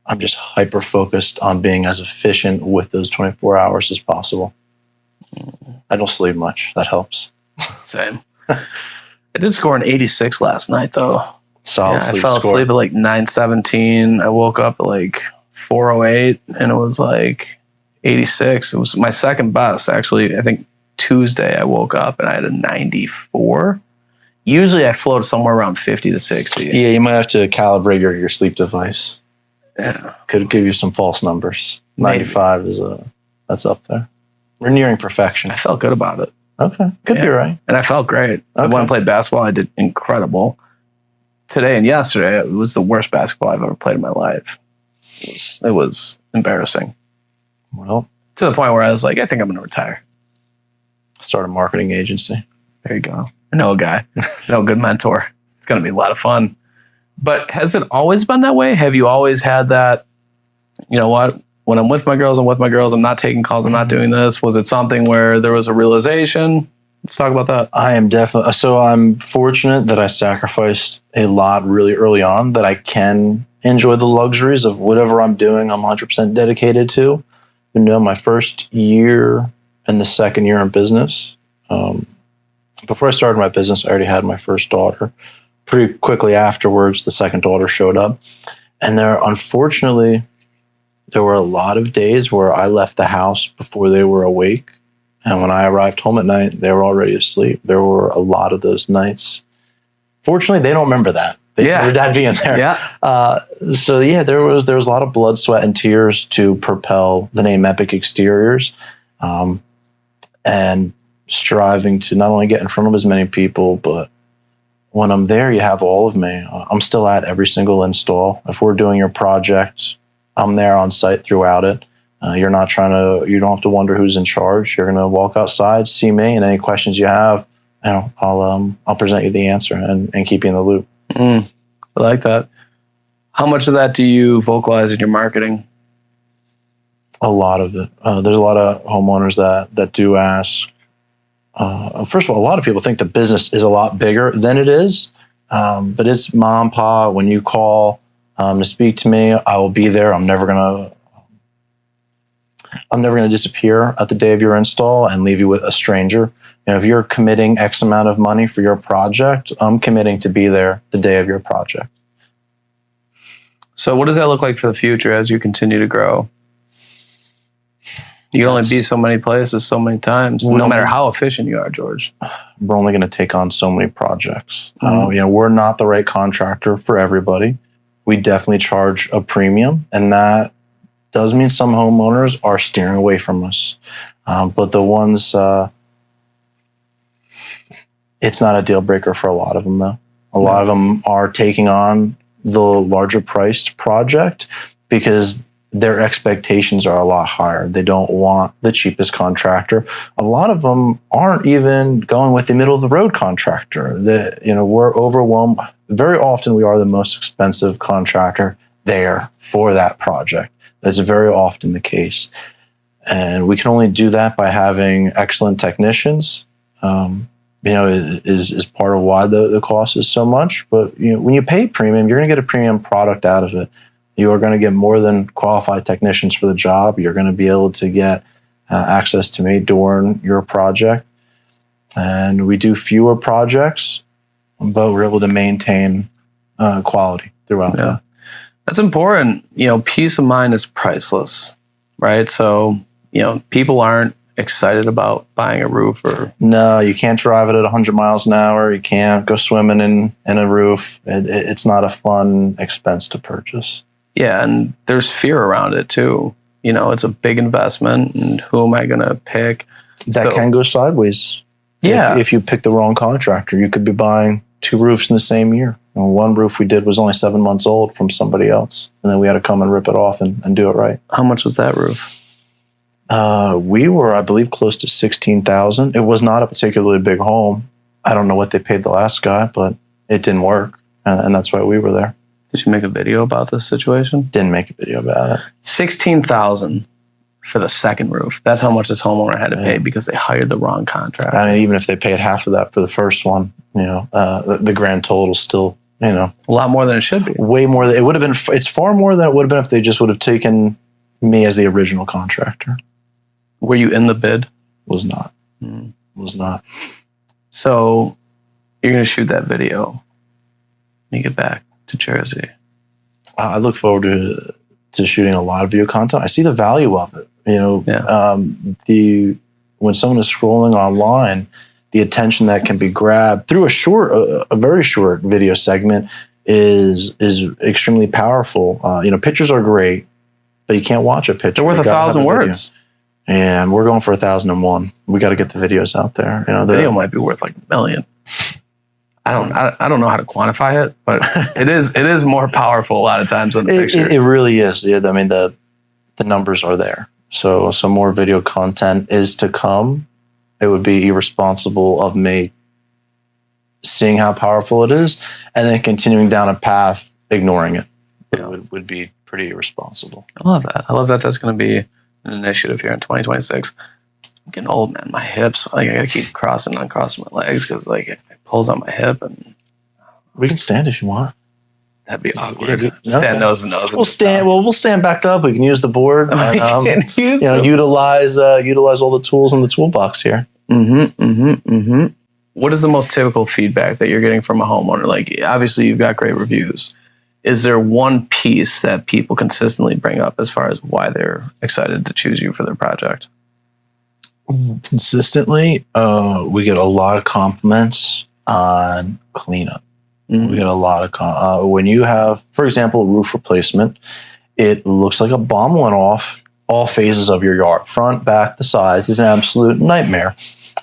I'm just hyper focused on being as efficient with those 24 hours as possible. I don't sleep much. That helps.
Same. I did score an 86 last night, though.
Solid sleep.
I fell asleep at like 9:17. I woke up at like 4:08, and it was like 86. It was my second best, actually. I think Tuesday I woke up and I had a 94. Usually I float somewhere around 50 to 60.
Yeah, you might have to calibrate your sleep device.
Yeah.
Could give you some false numbers.
Maybe.
95 that's up there. We're nearing perfection.
I felt good about it.
Okay, could be right.
And I felt great.
Okay.
When I played basketball, I did incredible. Today and yesterday, it was the worst basketball I've ever played in my life. It was embarrassing.
Well,
to the point where I was like, I think I'm going to retire.
Start a marketing agency.
There you go. I know a guy. I know a good mentor. It's going to be a lot of fun. But has it always been that way? Have you always had that, you know what, when I'm with my girls, I'm with my girls, I'm not taking calls, I'm not doing this? Was it something where there was a realization? Let's talk about that.
I am definitely, so I'm fortunate that I sacrificed a lot really early on, that I can enjoy the luxuries of whatever I'm doing, I'm 100% dedicated to. My first year and the second year in business, before I started my business, I already had my first daughter. Pretty quickly afterwards, the second daughter showed up. And unfortunately, there were a lot of days where I left the house before they were awake. And when I arrived home at night, they were already asleep. There were a lot of those nights. Fortunately, they don't remember that. Their dad being there.
Yeah.
There was a lot of blood, sweat, and tears to propel the name Epic Exteriors. And striving to not only get in front of as many people, but when I'm there, you have all of me. I'm still at every single install. If we're doing your project, I'm there on site throughout it. You don't have to wonder who's in charge. You're going to walk outside, see me, and any questions you have, I'll present you the answer and keep you in the loop.
I like that. How much of that do you vocalize in your marketing?
A lot of it. There's a lot of homeowners that do ask. First of all, a lot of people think the business is a lot bigger than it is, but it's mom, pa. When you call to speak to me, I will be there. I'm never gonna disappear at the day of your install and leave you with a stranger. If you're committing X amount of money for your project, I'm committing to be there the day of your project.
So what does that look like for the future as you continue to grow? You can only be so many places so many times, no matter how efficient you are, George.
We're only going to take on so many projects. We're not the right contractor for everybody. We definitely charge a premium, and that does mean some homeowners are steering away from us. But the ones, it's not a deal breaker for a lot of them, though. A lot of them are taking on the larger priced project because their expectations are a lot higher. They don't want the cheapest contractor. A lot of them aren't even going with the middle of the road contractor. We're overwhelmed. Very often we are the most expensive contractor there for that project. That's very often the case. And we can only do that by having excellent technicians. Is part of why the cost is so much. But when you pay premium, you're going to get a premium product out of it. You are going to get more than qualified technicians for the job. You're going to be able to get access to me during your project. And we do fewer projects, but we're able to maintain quality throughout that.
That's important. Peace of mind is priceless, right? So, people aren't excited about buying a roof or...
No, you can't drive it at 100 miles an hour. You can't go swimming in a roof. It's not a fun expense to purchase.
Yeah, and there's fear around it too. It's a big investment, and who am I going to pick?
That can go sideways.
Yeah.
If you pick the wrong contractor, you could be buying 2 roofs in the same year. One roof we did was only 7 months old from somebody else, and then we had to come and rip it off and do it right.
How much was that roof?
We were, I believe, close to $16,000. It was not a particularly big home. I don't know what they paid the last guy, but it didn't work, and that's why we were there.
Did you make a video about this situation?
Didn't make a video about it.
$16,000 for the second roof. That's how much this homeowner had to pay because they hired the wrong contractor.
I mean, even if they paid half of that for the first one, the grand total still,
a lot more than it should be.
Way more. It would have been. It's far more than it would have been if they just would have taken me as the original contractor.
Were you in the bid?
Was not. Was not.
So you're going to shoot that video when you get back to Jersey.
I look forward to shooting a lot of video content. I see the value of it. When someone is scrolling online, the attention that can be grabbed through a very short video segment is extremely powerful. Pictures are great, but you can't watch a picture.
They're worth 1,000 words.
And we're going for 1,001. We got to get the videos out there.
The video might be worth like $1 million. I don't know how to quantify it, but it is more powerful a lot of times than the picture.
It really is. Yeah, I mean the numbers are there. So some more video content is to come. It would be irresponsible of me seeing how powerful it is and then continuing down a path ignoring it.
Yeah.
It would be pretty irresponsible.
I love that. I love that that's going to be an initiative here in 2026. I'm getting old, man. My hips, I got to keep crossing and uncrossing my legs because it pulls on my hip. And
we can stand if you want.
That'd be awkward. Stand nose to nose.
We'll stand backed up. We can use the board and utilize all the tools in the toolbox here.
What is the most typical feedback that you're getting from a homeowner? Like, obviously, you've got great reviews. Is there one piece that people consistently bring up as far as why they're excited to choose you for their project?
Consistently, we get a lot of compliments on cleanup. We get a lot of when you have, for example, a roof replacement, it looks like a bomb went off all phases of your yard, front, back, the sides. It's an absolute nightmare.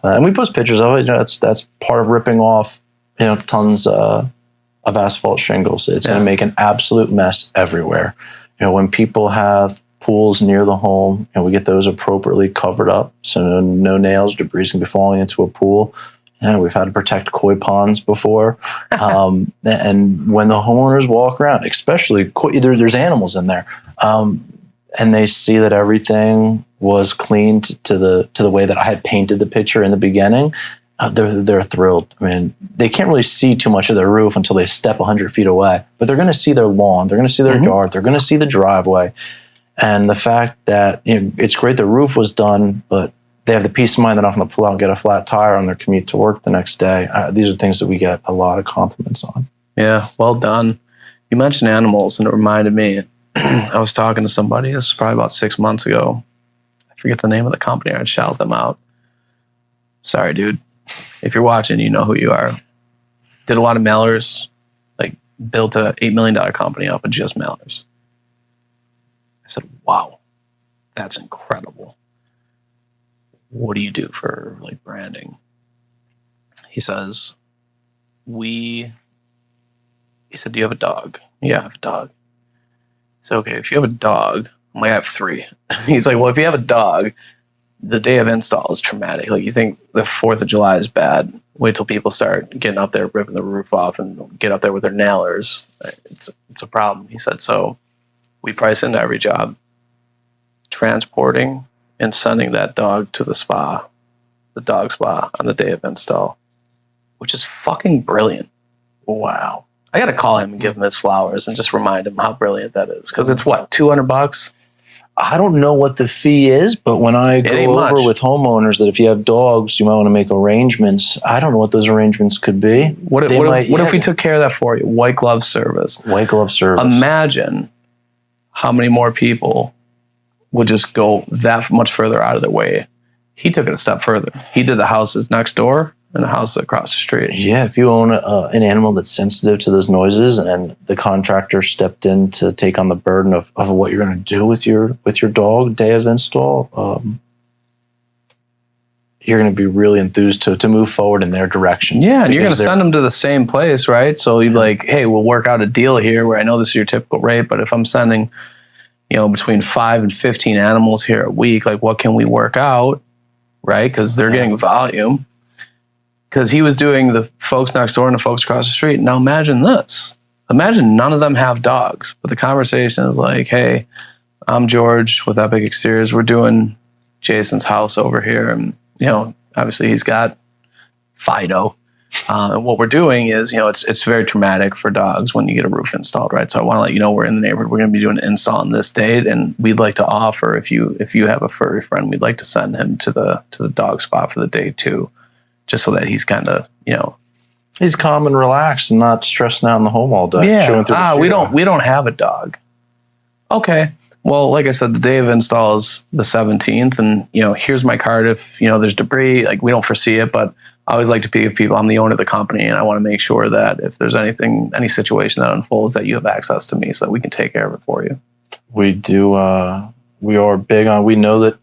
And we post pictures of it. That's part of ripping off, tons of asphalt shingles. It's going to make an absolute mess everywhere. When people have pools near the home, we get those appropriately covered up so no nails, debris can be falling into a pool. We've had to protect koi ponds before. And when the homeowners walk around, especially there's animals in there, and they see that everything was cleaned to the way that I had painted the picture in the beginning, they're thrilled. I mean, they can't really see too much of their roof until they step 100 feet away, but they're going to see their lawn, they're going to see their yard, they're going to see the driveway. And the fact that it's great the roof was done, but they have the peace of mind they're not going to pull out and get a flat tire on their commute to work the next day. These are things that we get a lot of compliments on. Yeah,
well done. You mentioned animals, and it reminded me, I was talking to somebody, this was probably about 6 months ago. I forget the name of the company. I'd shout them out. Sorry, dude. If you're watching, you know who you are. Did a lot of mailers, built a $8 million company up with just mailers. I said, wow, that's incredible. What do you do for branding? He says, he he said, "Do you have a dog?" "Yeah, I have a dog." So, okay, if you have a dog, I'm like, "I have 3. He's like, "Well, if you have a dog, the day of install is traumatic. Like, you think the 4th of July is bad. Wait till people start getting up there, ripping the roof off and get up there with their nailers. It's a problem." He said, "So we price into every job, transporting and sending that dog to the spa, the dog spa on the day of install," which is fucking brilliant.
Wow.
I got to call him and give him his flowers and just remind him how brilliant that is. Because it's what, $200?
I don't know what the fee is, but when I go over with homeowners that if you have dogs, you might want to make arrangements. I don't know what those arrangements could be.
What if we took care of that for you? White glove service.
White glove service.
Imagine how many more people would just go that much further out of their way. He took it a step further. He did the houses next door and the house across the street.
Yeah, if you own an animal that's sensitive to those noises, and the contractor stepped in to take on the burden of what you're going to do with your dog day of install, you're going to be really enthused to move forward in their direction.
Yeah, and you're going to send them to the same place, right? So you're like, "Hey, we'll work out a deal here where I know this is your typical rate, but if I'm sending, between 5 and 15 animals here a week, like what can we work out?" Right? Because they're getting volume. Because he was doing the folks next door and the folks across the street. Now imagine this. Imagine none of them have dogs, but the conversation is like, "Hey, I'm George with Epic Exteriors. We're doing Jason's house over here." And, obviously he's got Fido. And what we're doing is, it's very traumatic for dogs when you get a roof installed, right? So I want to let you know we're in the neighborhood. We're going to be doing an install on this date, and we'd like to offer, if you have a furry friend, we'd like to send him to the dog spot for the day too. Just so that he's kind of,
he's calm and relaxed and not stressing out in the home all day.
Yeah. We don't have a dog. Okay. Well, like I said, the day of install is the 17th, and here's my card. If there's debris, like we don't foresee it, but I always like to give people, I'm the owner of the company, and I want to make sure that if there's any situation that unfolds, that you have access to me so that we can take care of it for you.
We do. We are big on. We know that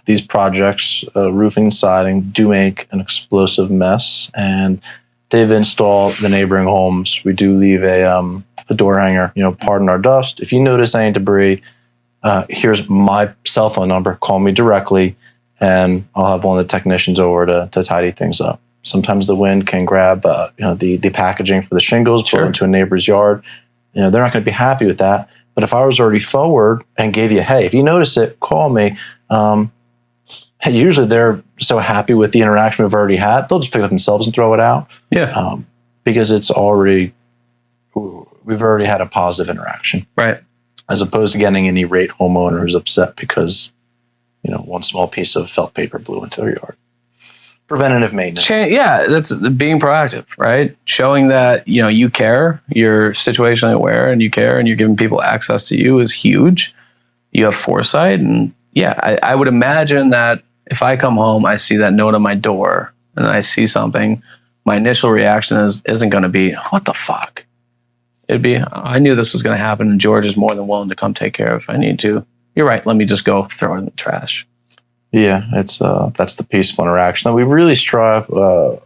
these projects, roofing and siding, do make an explosive mess. And they've installed the neighboring homes. We do leave a door hanger, pardon our dust. If you notice any debris, here's my cell phone number. Call me directly, and I'll have one of the technicians over to tidy things up. Sometimes the wind can grab, the packaging for the shingles, blow into a neighbor's yard. They're not going to be happy with that. But if I was already forward and gave you, "Hey, if you notice it, call me." Usually they're so happy with the interaction we've already had, they'll just pick it up themselves and throw it out.
Yeah.
Because we've already had a positive interaction.
Right.
As opposed to getting an irate homeowner who's upset because, one small piece of felt paper blew into their yard. Preventative maintenance.
Yeah, that's being proactive, right? Showing that, you care, you're situationally aware, and you care, and you're giving people access to you is huge. You have foresight. And yeah, I would imagine that if I come home, I see that note on my door, and I see something, my initial reaction isn't going to be, "What the fuck?" It'd be, "I knew this was going to happen, and George is more than willing to come take care of if I need to. You're right. Let me just go throw it in the trash."
Yeah, it's that's the peaceful interaction that we really strive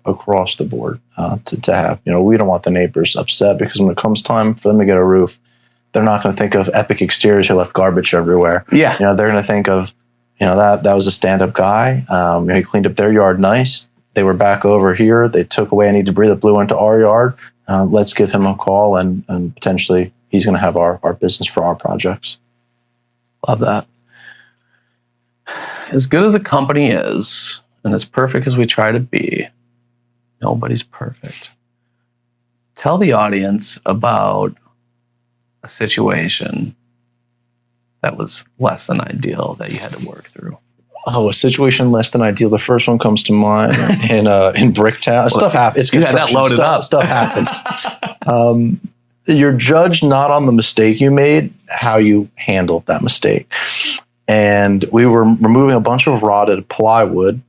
across the board to have. We don't want the neighbors upset, because when it comes time for them to get a roof, they're not going to think of Epic Exteriors who left garbage everywhere.
Yeah,
they're going to think of that was a stand-up guy. He cleaned up their yard nice. They were back over here. They took away any debris that blew into our yard. Let's give him a call, and potentially he's going to have our business for our projects.
Love that. As good as a company is, and as perfect as we try to be, nobody's perfect. Tell the audience about a situation that was less than ideal that you had to work through.
Oh, a situation less than ideal. The first one comes to mind in Bricktown. Stuff happens.
You had that loaded up.
Stuff happens. You're judged not on the mistake you made, how you handled that mistake. And we were removing a bunch of rotted plywood,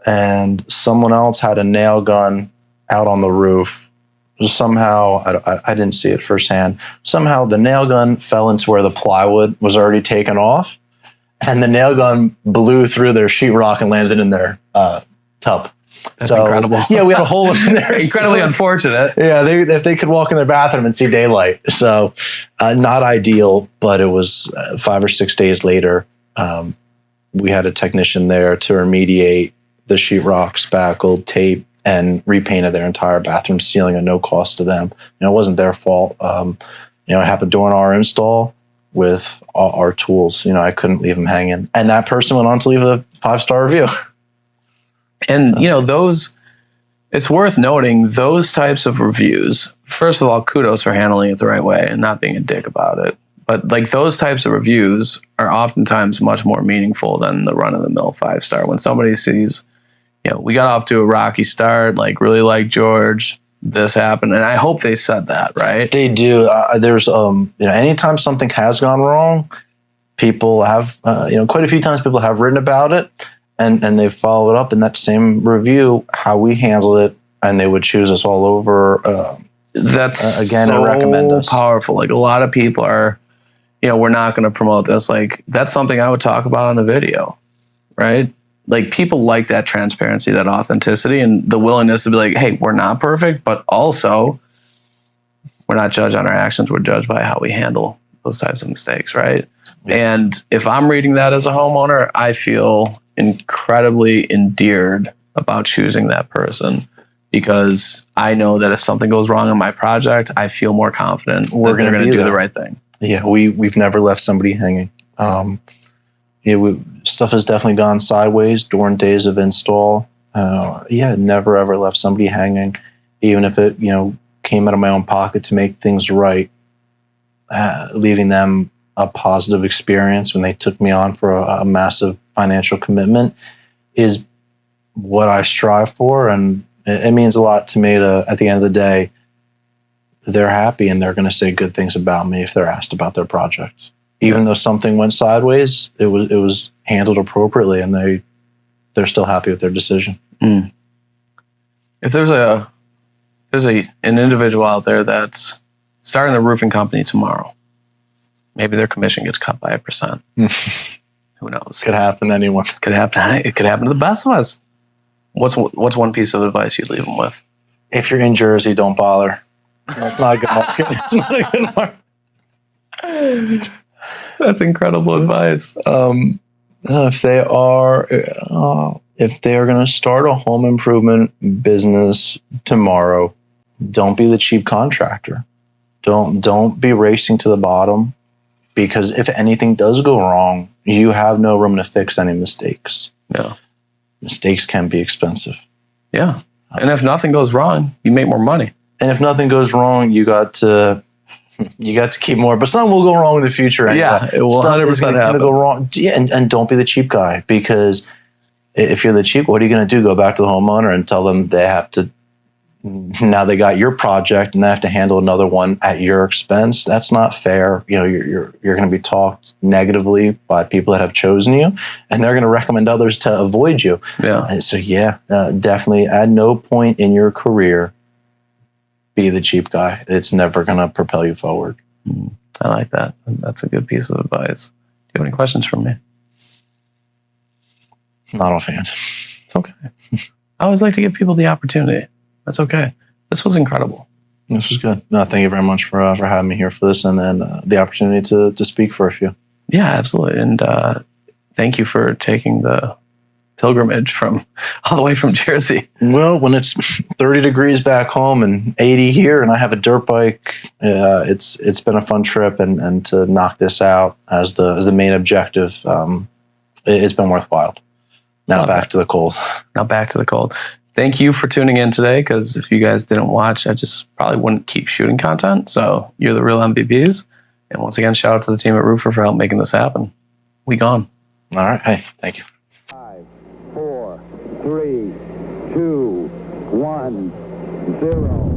and someone else had a nail gun out on the roof. Somehow, I didn't see it firsthand. Somehow the nail gun fell into where the plywood was already taken off, and the nail gun blew through their sheetrock and landed in their tub.
That's incredible.
Yeah, we had a hole in there.
Incredibly unfortunate.
Yeah, if they could walk in their bathroom and see daylight. So not ideal, but it was 5 or 6 days later. We had a technician there to remediate the sheetrock, spackle, tape, and repainted their entire bathroom ceiling at no cost to them. It wasn't their fault. It happened during our install with our tools. I couldn't leave them hanging. And that person went on to leave a 5-star review.
And, it's worth noting those types of reviews. First of all, kudos for handling it the right way and not being a dick about it. But like those types of reviews are oftentimes much more meaningful than the run-of-the-mill 5-star. When somebody sees, we got off to a rocky start, like really like George, this happened. And I hope they said that, right?
They do. There's, anytime something has gone wrong, people have, quite a few times people have written about it and they've followed up in that same review, how we handled it. And they would choose us all over.
That's
again,
so
I recommend us.
Powerful. Like a lot of people are, we're not going to promote this. Like that's something I would talk about on a video, right? Like people like that transparency, that authenticity, and the willingness to be like, hey, we're not perfect, but also we're not judged on our actions. We're judged by how we handle those types of mistakes, right? Yes. And if I'm reading that as a homeowner, I feel incredibly endeared about choosing that person because I know that if something goes wrong in my project, I feel more confident we're going to do the right thing.
Yeah, we've never left somebody hanging. Stuff has definitely gone sideways during days of install. Never ever left somebody hanging, even if it came out of my own pocket to make things right. Leaving them a positive experience when they took me on for a massive financial commitment is what I strive for, and it means a lot to me. At the end of the day, they're happy and they're going to say good things about me if they're asked about their projects. Even though something went sideways, it was handled appropriately, and they're still happy with their decision.
Mm. If there's an individual out there that's starting a roofing company tomorrow, maybe their commission gets cut by 1%. Who knows?
Could happen to anyone.
Could happen. It could happen to the best of us. What's one piece of advice you'd leave them with?
If you're in Jersey, don't bother. That's not a good market. It's not a good market.
That's incredible advice.
If they are going to start a home improvement business tomorrow, don't be the cheap contractor. Don't be racing to the bottom, because if anything does go wrong, you have no room to fix any mistakes.
Yeah.
Mistakes can be expensive.
Yeah. And if nothing goes wrong, you make more money. And
if nothing goes wrong, you got to keep more. But something will go wrong in the future anyway.
Yeah, it will 100% happen.
Go wrong. Yeah, and don't be the cheap guy, because if you're the cheap, what are you going to do? Go back to the homeowner and tell them they have to, now they got your project and they have to handle another one at your expense? That's not fair. You're going to be talked negatively by people that have chosen you, and they're going to recommend others to avoid you.
Yeah.
And so definitely at no point in your career be the cheap guy. It's never going to propel you forward.
I like that. That's a good piece of advice. Do you have any questions for me?
Not offhand.
It's okay. I always like to give people the opportunity. That's okay. This was incredible.
This was good. No, thank you very much for having me here for this, and then the opportunity to speak for a few.
Yeah, absolutely. And thank you for taking the pilgrimage from all the way from Jersey.
Well, when it's 30 degrees back home and 80 here, and I have a dirt bike, it's been a fun trip, and to knock this out as the main objective, it's been worthwhile. Now back to the cold.
Now back to the cold. Thank you for tuning in today, because if you guys didn't watch, I just probably wouldn't keep shooting content. So you're the real MVPs. And once again, shout out to the team at Roofer for helping making this happen. We gone.
All right. Hey, thank you.
5, 4, 3, 2, 1, 0.